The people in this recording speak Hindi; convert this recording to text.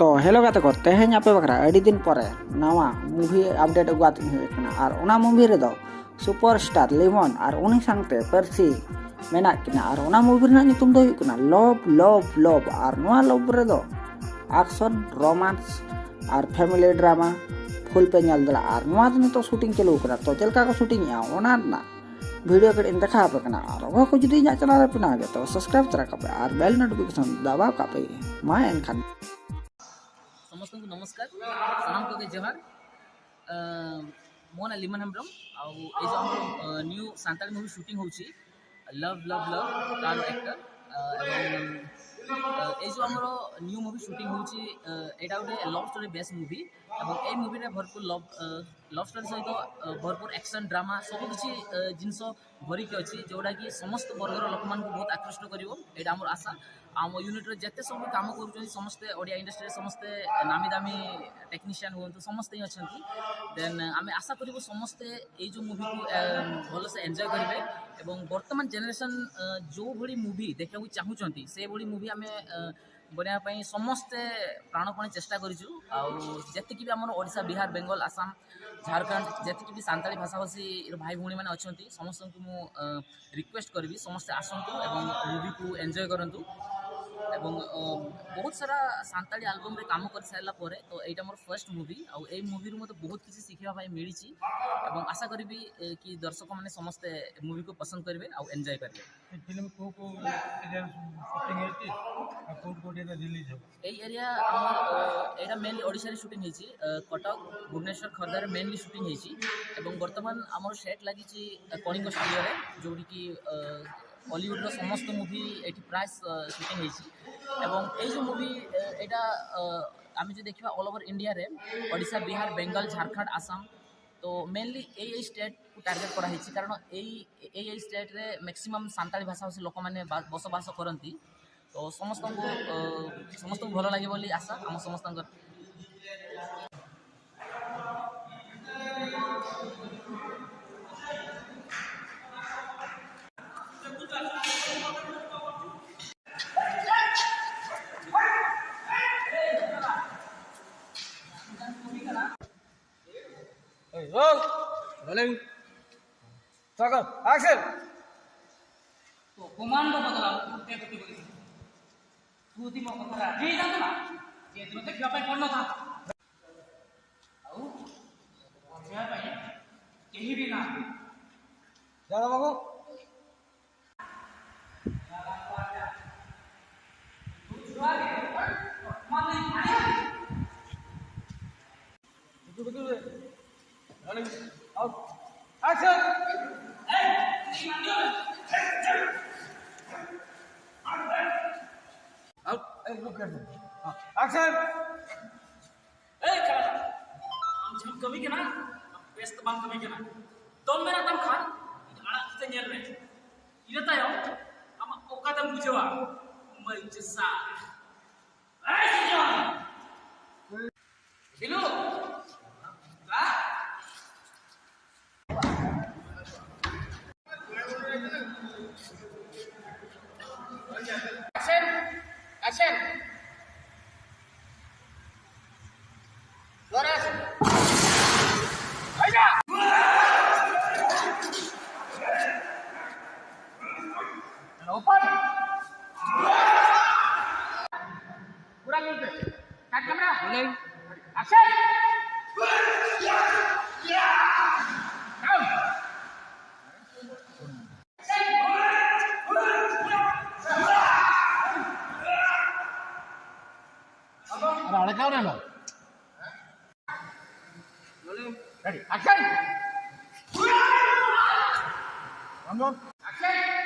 तो हेलो गाते को तेहें पे बकरा अड़ी दिन पर नवा मूवी अपडेट अगुआत और उना मूवी रे दो सुपरस्टार लिमन और उनी संगते पर्सी मेना किना और उना मूवी रे नितुम दो हुई लव लव लव और नवा लव रे दो एक्शन रोमांस और फैमिली ड्रामा फुल पे नल दला और नवा दिन तो शूटिंग चलू करा तो चलका को शूटिंग या ओना ना वीडियो के देखा पे कना और वो को जुदी जा चला पे ना तो सब्सक्राइब करा का पे और बेल नोटिफिकेशन दबा का पे मा एनखान समस्त को नमस्कार सनाम को जहार मो ना लिमन हembram आउ ए जो हम न्यू सांताली मूवी शूटिंग होची लव लव लव तार एक्टर ए जो हमरो न्यू मूवी शूटिंग होची एटा गोटे लव स्टोरी बेस्ड मूवी एवं ए मूवी रे भरपूर लव स्टोरी सहित भरपूर एक्शन ड्रामा सब किसी जिनस भरिक अच्छी जोड़ा कि समस्त वर्गर लोक मान बहुत आकृष्ट करिवो एटा हमर आशा आम यूनिट रे जते सब काम करूछन समस्त ओडिया इंडस्ट्री समस्त नामी दामी टेक्नीशियन होंतु समस्त ही अछंती देन आमे आशा करिवो समस्त ए जो मूवी को भलो से एन्जॉय करिवे एवं वर्तमान जनरेशन जो भली मूवी देखा चाहूँगी से भली मूवी आम बनवा समस्ते प्राणपणे चेष्टा करूँ आती भी आम ओडिशा बिहार बेंगल आसाम झारखंड जी भी सांताली भाषाभाषी भाई भौणी मैंने अच्छा समस्त को मु रिक्वेस्ट करी समस्ते आसतु और मूवी को एंजॉय करूँ एवं बहुत सारा सांताली आल्बम रे काम कर सारा पर तो यहाँ मोर फर्स्ट मूवी आउ ए मूवी मतलब बहुत किसी शिखा मिली एवं आशा करी कि दर्शक मैंने समस्ते मूवी को पसंद करेंगे आउ एंजॉय करेंगे फिल्म को एरिया शूटिंग होती रिलीज हो ए एरिया आम एटा मेनली ओडिशा रे शूटिंग होती कटक भुवनेश्वर खर्दार मेनली शूटिंग होती एवं वर्तमान आम सेट लगी कलिंग स्टूडियो रे जोड़ी कि हॉलीवुड रो समस्त मूवी एटी प्राय शूटिंग होती एवं ए जो मूवी एटा आम जो देखा ऑल ओवर इंडिया रे ओडिशा बिहार बेंगल झारखंड आसाम तो मेनली ए स्टेट को टार्गेट कराई कारण ए स्टेट रे मैक्सिमम सांताली भाषाभाषी लोक मैंने बसवास करती तो समस्त को भल लगे बोली आशा आम समस्त रोलिंग सकम एक्शन तो कमांड बदला ते गति करी तू दी मो कथा जी जानत ना ये दिन देखिबा पई पड़नो था आउ पछिया पई केही भी ना जा बाबू रोलिंग आउट एक्शन एक्शन हम कभी के ना बेस्ट बाम कभी के ना तो मेरा दम खान आड़ा से नेल में इने तायो हम ओका दम बुझवा मई जसा ए सिजन दिलू का action action Loras. Aja. Open. Kurang itu. Cut kamera. Boleh. Action. Down. ada kau nih lo ready action come on Action.